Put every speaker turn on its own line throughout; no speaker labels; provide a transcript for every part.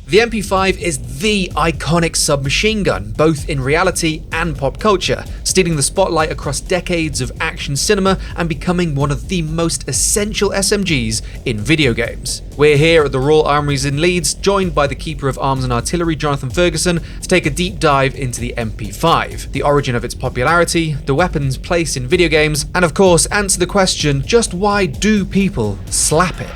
The MP5 is the iconic submachine gun, both in reality and pop culture, stealing the spotlight across decades of action cinema and becoming one of the most essential SMGs in video games. We're here at the Royal Armouries in Leeds, joined by the Keeper of Arms and Artillery, Jonathan Ferguson, to take a deep dive into the MP5, the origin of its popularity, the weapon's place in video games, and of course answer the question, just why do people slap it?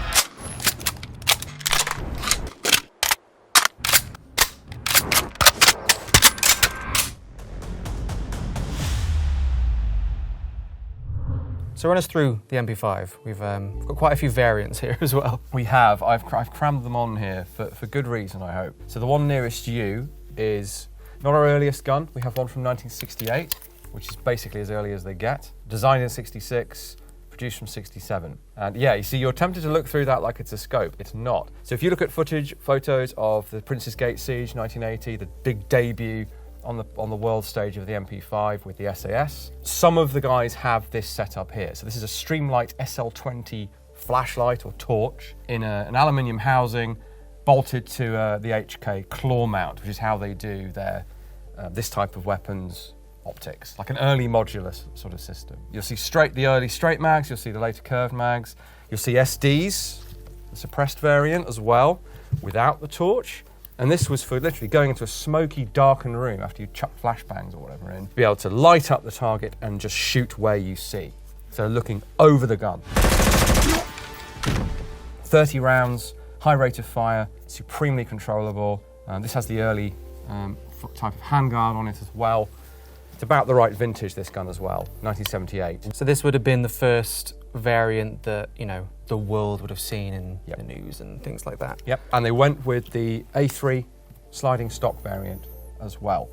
So run us through the MP5. We've got quite a few variants here as well.
We have. I've crammed them on here for good reason, I hope. So the one nearest you is not our earliest gun. We have one from 1968, which is basically as early as they get. Designed in 66, produced from 67. And yeah, you see, you're tempted to look through that like it's a scope. It's not. So if you look at photos of the Prince's Gate Siege 1980, the big debut on the world stage of the MP5 with the SAS. Some of the guys have this setup here. So this is a Streamlight SL20 flashlight or torch in an aluminium housing bolted to the HK claw mount, which is how they do their this type of weapons optics, like an early modular sort of system. You'll see the early straight mags, you'll see the later curved mags, you'll see SDs, the suppressed variant as well, without the torch. And this was for literally going into a smoky, darkened room after you chuck flashbangs or whatever in, to be able to light up the target and just shoot where you see. So looking over the gun. 30 rounds, high rate of fire, supremely controllable. This has the early type of handguard on it as well. It's about the right vintage, this gun as well, 1978.
So this would have been the first variant that, you know, the world would have seen in the news and things like that.
Yep, and they went with the A3 sliding stock variant as well.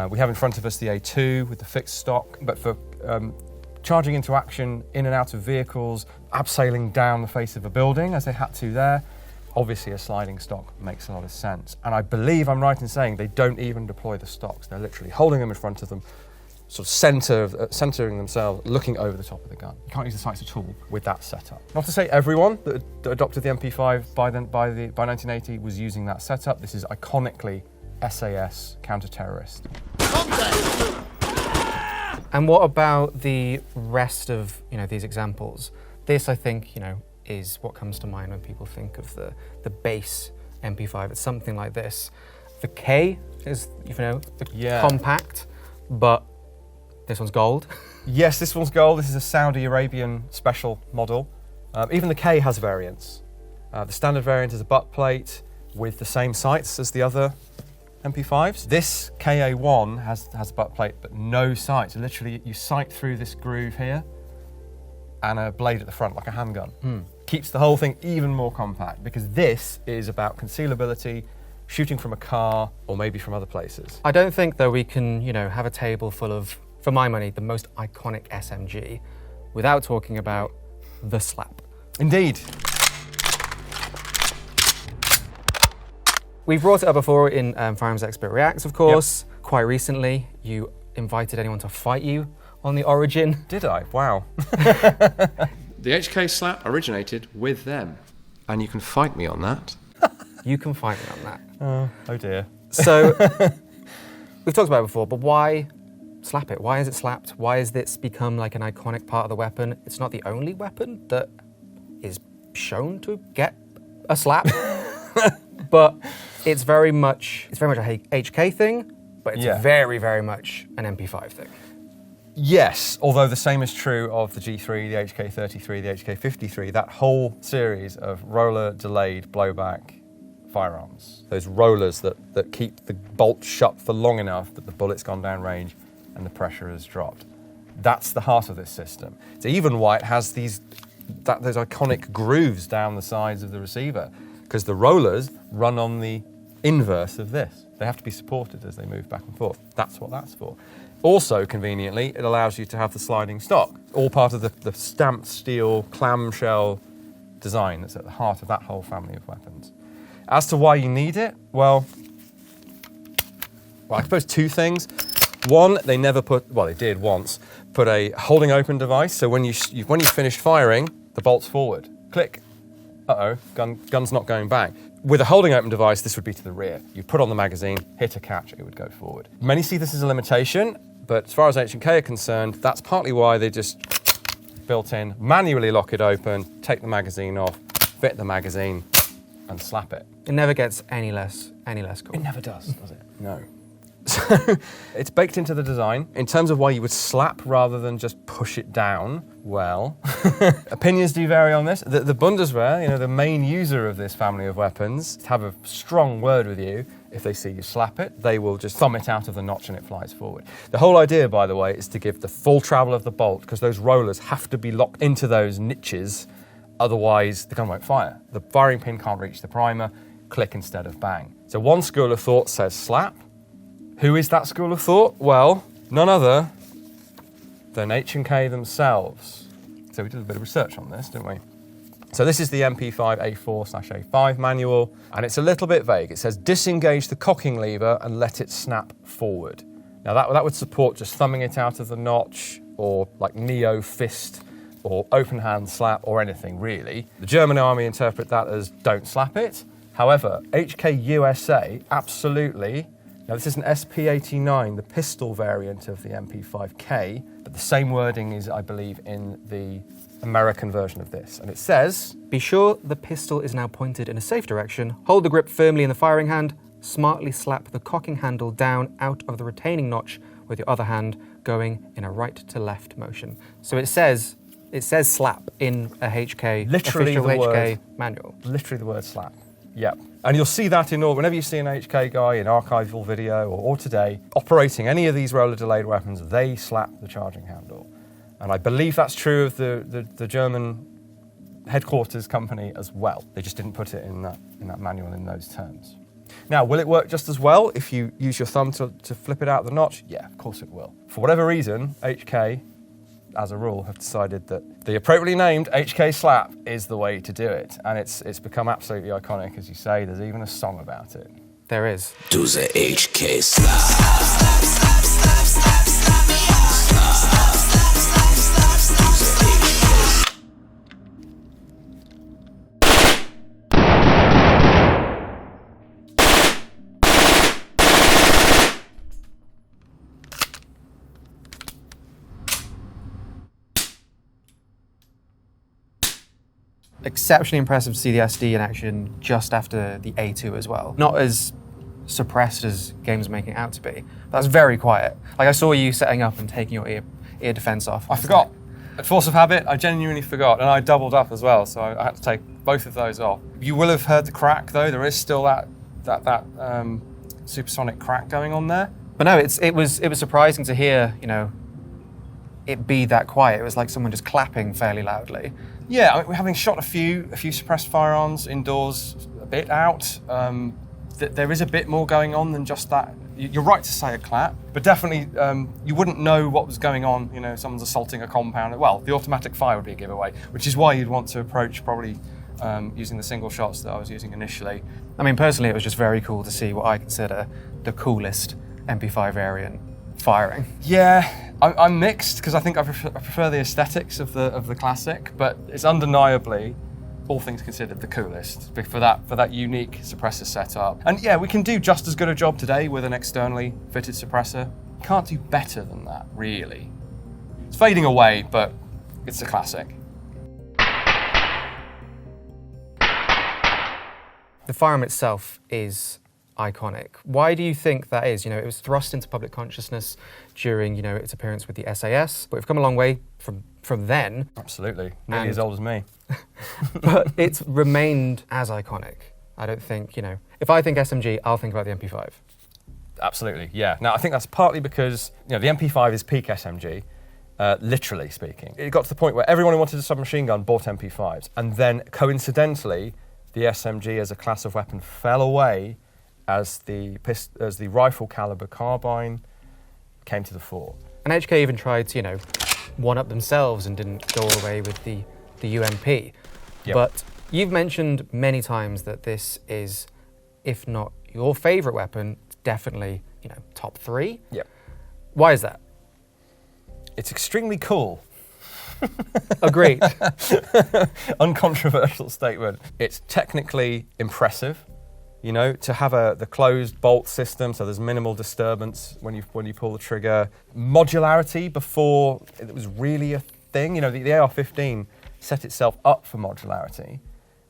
We have in front of us the A2 with the fixed stock, but for charging into action in and out of vehicles, abseiling down the face of a building as they had to there, obviously a sliding stock makes a lot of sense. And I believe I'm right in saying they don't even deploy the stocks. They're literally holding them in front of them, sort of centering themselves, looking over the top of the gun. You can't use the sights at all with that setup. Not to say everyone that adopted the MP5 by 1980 was using that setup. This is iconically SAS counter-terrorist.
And what about the rest of, you know, these examples? This, I think, you know, is what comes to mind when people think of the base MP5. It's something like this. The K is, you know, compact, but this one's gold.
Yes, this one's gold. This is a Saudi Arabian special model. Even the K has variants. The standard variant is a butt plate with the same sights as the other MP5s. This KA1 has a butt plate but no sights. Literally, you sight through this groove here and a blade at the front, like a handgun. Keeps the whole thing even more compact because this is about concealability, shooting from a car or maybe from other places.
I don't think, though, we can, you know, have a table full of, for my money, the most iconic SMG without talking about the slap.
Indeed.
We've brought it up before in Firearms Expert Reacts, of course. Yep. Quite recently, you invited anyone to fight you on the origin.
Did I? Wow.
The HK slap originated with them. And you can fight me on that.
You can fight me on that.
Oh dear.
So, we've talked about it before, but why slap it? Why is it slapped? Why has this become like an iconic part of the weapon? It's not the only weapon that is shown to get a slap, but it's very much a HK thing, but it's very, very much an MP5 thing.
Yes, although the same is true of the G3, the HK33, the HK53, that whole series of roller delayed blowback firearms. Those rollers that keep the bolt shut for long enough that the bullet's gone down range and the pressure has dropped. That's the heart of this system. It's even why it has those iconic grooves down the sides of the receiver, because the rollers run on the inverse of this. They have to be supported as they move back and forth. That's what that's for. Also, conveniently, it allows you to have the sliding stock, all part of the stamped steel clamshell design that's at the heart of that whole family of weapons. As to why you need it, well, I suppose two things. One, they never they did once, put a holding open device, so when you finish firing, the bolt's forward. Click. Uh-oh, gun's not going back. With a holding open device, this would be to the rear. You put on the magazine, hit a catch, it would go forward. Many see this as a limitation, but as far as H&K are concerned, that's partly why they just built in, manually lock it open, take the magazine off, fit the magazine, and slap it.
It never gets any less cool.
It never does it? No. So it's baked into the design. In terms of why you would slap rather than just push it down, well, opinions do vary on this. The Bundeswehr, the main user of this family of weapons, have a strong word with you. If they see you slap it, they will just thumb it out of the notch and it flies forward. The whole idea, by the way, is to give the full travel of the bolt, because those rollers have to be locked into those niches, otherwise the gun won't fire. The firing pin can't reach the primer, click instead of bang. So one school of thought says slap. Who is that school of thought? Well, none other than H&K themselves. So we did a bit of research on this, didn't we? So this is the MP5 A4/A5 manual, and it's a little bit vague. It says disengage the cocking lever and let it snap forward. Now that would support just thumbing it out of the notch, or like neo fist, or open hand slap, or anything really. The German army interpret that as don't slap it. However, HK USA absolutely. Now this is an SP89, the pistol variant of the MP5K, but the same wording is, I believe, in the American version of this. And it says,
be sure the pistol is now pointed in a safe direction, hold the grip firmly in the firing hand, smartly slap the cocking handle down out of the retaining notch with your other hand, going in a right to left motion. So it says slap in a HK,
literally
official
the
HK
word,
manual.
Literally the word slap. Yep. And you'll see that whenever you see an HK guy in archival video or today operating any of these roller delayed weapons, they slap the charging handle. And I believe that's true of the German headquarters company as well. They just didn't put it in that manual in those terms. Now, will it work just as well if you use your thumb to flip it out the notch? Yeah, of course it will. For whatever reason, HK, as a rule, have decided that the appropriately named HK slap is the way to do it. And it's become absolutely iconic, as you say. There's even a song about it.
There is.
Do the HK slap.
Exceptionally impressive to see the SD in action just after the A2 as well. Not as suppressed as games are making it out to be. That's very quiet. Like I saw you setting up and taking your ear defense off.
I forgot. At force of habit, I genuinely forgot, and I doubled up as well, so I had to take both of those off. You will have heard the crack though. There is still that supersonic crack going on there.
But no, it was surprising to hear, it be that quiet. It was like someone just clapping fairly loudly.
Yeah, I mean, we're having shot a few suppressed firearms indoors, a bit out. There is a bit more going on than just that. You're right to say a clap, but definitely you wouldn't know what was going on. Someone's assaulting a compound. Well, the automatic fire would be a giveaway, which is why you'd want to approach probably using the single shots that I was using initially.
I mean, personally, it was just very cool to see what I consider the coolest MP5 variant firing.
Yeah, I'm mixed because I think I prefer the aesthetics of the classic, but it's undeniably, all things considered, the coolest for that unique suppressor setup. And yeah, we can do just as good a job today with an externally fitted suppressor. Can't do better than that, really. It's fading away, but it's a classic.
The firearm itself is iconic. Why do you think that is? It was thrust into public consciousness during, its appearance with the SAS, but we've come a long way from then.
Absolutely. Nearly as old as me.
But it's remained as iconic. I don't think, if I think SMG, I'll think about the MP5.
Absolutely, yeah. Now, I think that's partly because, the MP5 is peak SMG, literally speaking. It got to the point where everyone who wanted a submachine gun bought MP5s, and then, coincidentally, the SMG as a class of weapon fell away as the rifle caliber carbine came to the fore.
And HK even tried to, one-up themselves and didn't go all the way with the UMP. Yep. But you've mentioned many times that this is, if not your favourite weapon, definitely, top 3.
Yep.
Why is that?
It's extremely cool.
Agreed.
Uncontroversial statement. It's technically impressive. to have the closed bolt system, so there's minimal disturbance when you pull the trigger. Modularity before it was really a thing. The AR-15 set itself up for modularity,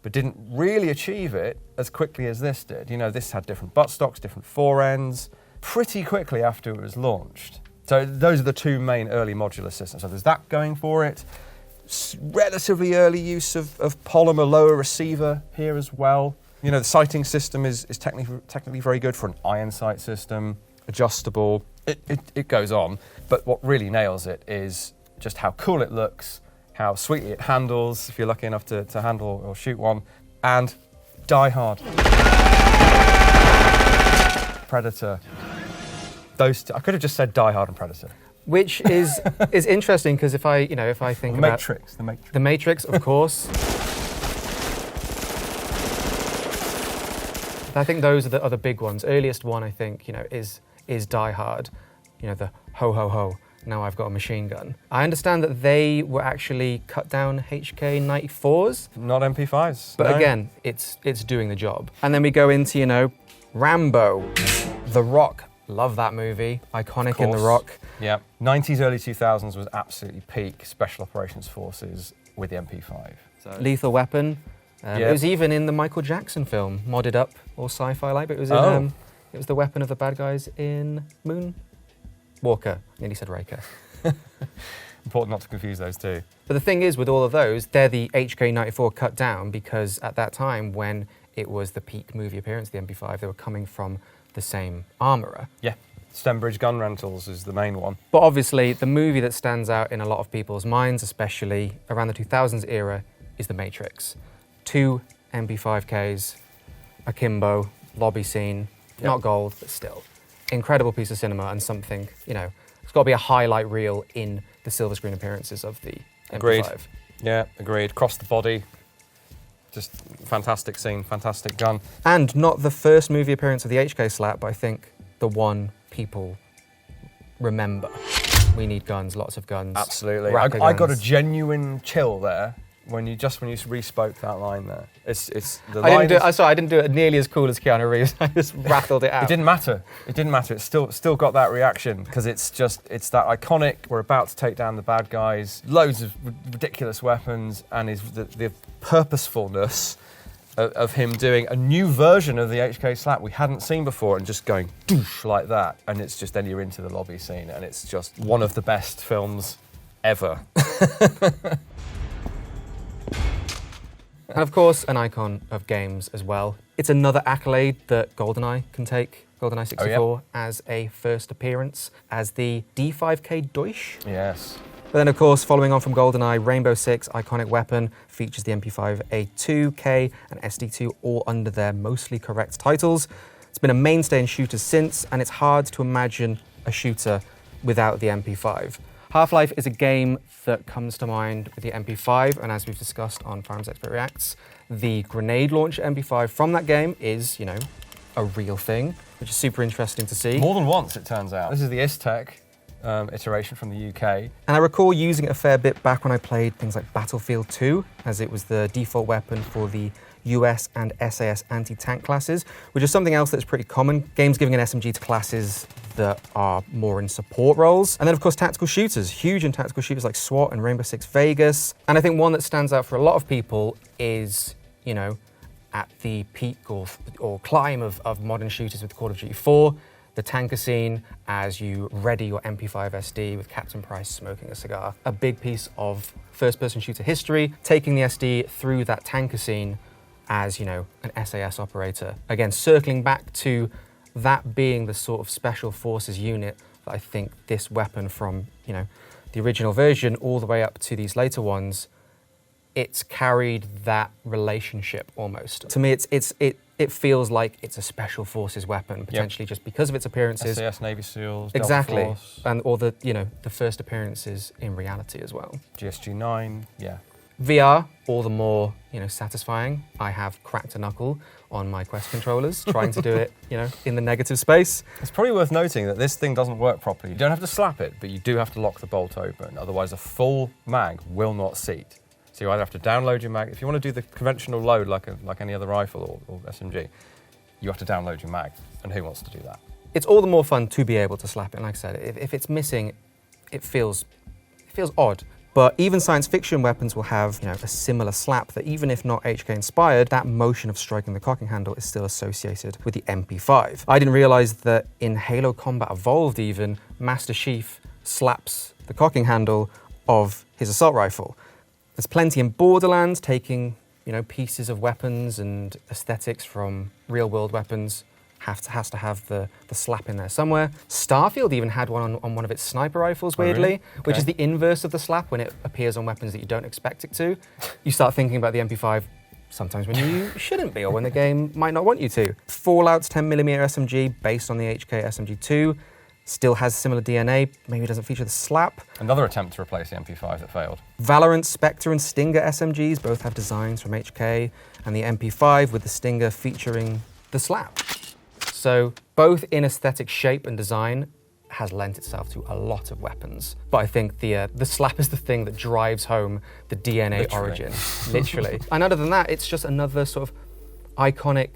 but didn't really achieve it as quickly as this did. This had different buttstocks, different foreends, pretty quickly after it was launched. So those are the two main early modular systems. So there's that going for it. Relatively early use of polymer lower receiver here as well. The sighting system is technically very good for an iron sight system, adjustable. It goes on. But what really nails it is just how cool it looks, how sweetly it handles, if you're lucky enough to handle or shoot one, and Die Hard. Predator. Those two, I could have just said Die Hard and Predator.
Which is interesting, because if I think about
The Matrix,
of course. I think those are the other big ones. Earliest one, I think, is Die Hard. The ho ho ho. Now I've got a machine gun. I understand that they were actually cut down HK 94s.
Not MP5s.
But
no.
again, it's doing the job. And then we go into, Rambo, The Rock. Love that movie. Iconic in The Rock.
Yeah. 90s, early 2000s was absolutely peak Special Operations Forces with the MP5. So.
Lethal Weapon. It was even in the Michael Jackson film, modded up or sci-fi like, but it was in, it was the weapon of the bad guys in Moonwalker. Nearly said Raker.
Important not to confuse those two.
But the thing is, with all of those, they're the HK-94 cut down, because at that time, when it was the peak movie appearance, the MP5, they were coming from the same armourer.
Yeah. Stembridge Gun Rentals is the main one.
But obviously, the movie that stands out in a lot of people's minds, especially around the 2000s era, is The Matrix. 2 MP5Ks, akimbo, lobby scene, not gold, but still. Incredible piece of cinema, and something, it's got to be a highlight reel in the silver screen appearances of the MP5.
Agreed. Yeah, agreed. Cross the body. Just fantastic scene, fantastic gun.
And not the first movie appearance of the HK slap, but I think the one people remember. We need guns, lots of guns.
Absolutely. I got a genuine chill there when you re-spoke that line there. I didn't do it nearly as cool as Keanu Reeves. I just rattled it out. It didn't matter. It's still got that reaction, because it's that iconic. We're about to take down the bad guys. Loads of ridiculous weapons, and the purposefulness of him doing a new version of the HK slap we hadn't seen before, and just going doosh like that, and it's just then you're into the lobby scene, and it's just one of the best films ever.
And of course, an icon of games as well. It's another accolade that GoldenEye can take, GoldenEye 64, as a first appearance, as the D5K Deutsch.
Yes.
But then, of course, following on from GoldenEye, Rainbow Six, iconic weapon, features the MP5A2, K, and SD2, all under their mostly correct titles. It's been a mainstay in shooters since, and it's hard to imagine a shooter without the MP5. Half-Life is a game that comes to mind with the MP5, and as we've discussed on Firearms Expert Reacts, the grenade launcher MP5 from that game is, a real thing, which is super interesting to see.
More than once, it turns out. This is the ISTEC iteration from the UK.
And I recall using it a fair bit back when I played things like Battlefield 2, as it was the default weapon for the US and SAS anti-tank classes, which is something else that's pretty common. Games giving an SMG to classes that are more in support roles. And then, of course, tactical shooters. Huge in tactical shooters like SWAT and Rainbow Six Vegas. And I think one that stands out for a lot of people is, at the peak or climb of modern shooters with Call of Duty 4, the tanker scene as you ready your MP5 SD with Captain Price smoking a cigar. A big piece of first-person shooter history, taking the SD through that tanker scene as, an SAS operator. Again, circling back to that being the sort of special forces unit that I think this weapon from, the original version all the way up to these later ones, it's carried that relationship almost. To me, it feels like it's a special forces weapon, potentially just because of its appearances.
SAS, Navy SEALs,
exactly,
Delta Force.
And all the, the first appearances in reality as well.
GSG-9, yeah.
VR, all the more, satisfying. I have cracked a knuckle on my Quest controllers, trying to do it, in the negative space.
It's probably worth noting that this thing doesn't work properly. You don't have to slap it, but you do have to lock the bolt open. Otherwise, a full mag will not seat. So you either have to download your mag. If you want to do the conventional load like any other rifle or SMG, you have to download your mag, and who wants to do that?
It's all the more fun to be able to slap it. And like I said, if it's missing, it feels odd. But even science fiction weapons will have, a similar slap that even if not HK inspired, that motion of striking the cocking handle is still associated with the MP5. I didn't realize that in Halo Combat Evolved even, Master Chief slaps the cocking handle of his assault rifle. There's plenty in Borderlands taking, pieces of weapons and aesthetics from real world weapons. Has to have the slap in there somewhere. Starfield even had one on one of its sniper rifles, weirdly,
really? Okay.
which is the inverse of the slap when it appears on weapons that you don't expect it to. You start thinking about the MP5 sometimes when you shouldn't be, or when the game might not want you to. Fallout's 10mm SMG, based on the HK SMG2, still has similar DNA, maybe doesn't feature the slap.
Another attempt to replace the MP5 that failed.
Valorant, Spectre and Stinger SMGs both have designs from HK, and the MP5 with the Stinger featuring the slap. So both in aesthetic shape and design has lent itself to a lot of weapons. But I think the slap is the thing that drives home the DNA origin, literally. And other than that, it's just another sort of iconic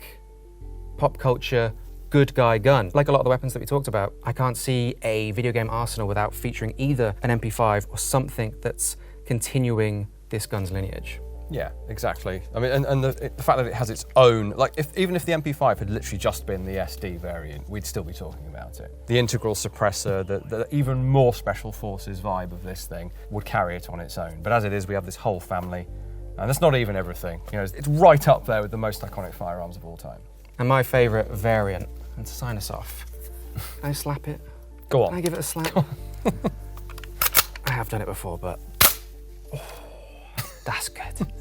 pop culture good guy gun. Like a lot of the weapons that we talked about, I can't see a video game arsenal without featuring either an MP5 or something that's continuing this gun's lineage.
Yeah, exactly. I mean, and the fact that it has its own, even if the MP5 had literally just been the SD variant, we'd still be talking about it. The integral suppressor, the even more special forces vibe of this thing would carry it on its own. But as it is, we have this whole family, and that's not even everything. It's right up there with the most iconic firearms of all time.
And my favourite variant, and to sign us off, can I slap it?
Go on.
Can I give it a slap? I have done it before, but that's good.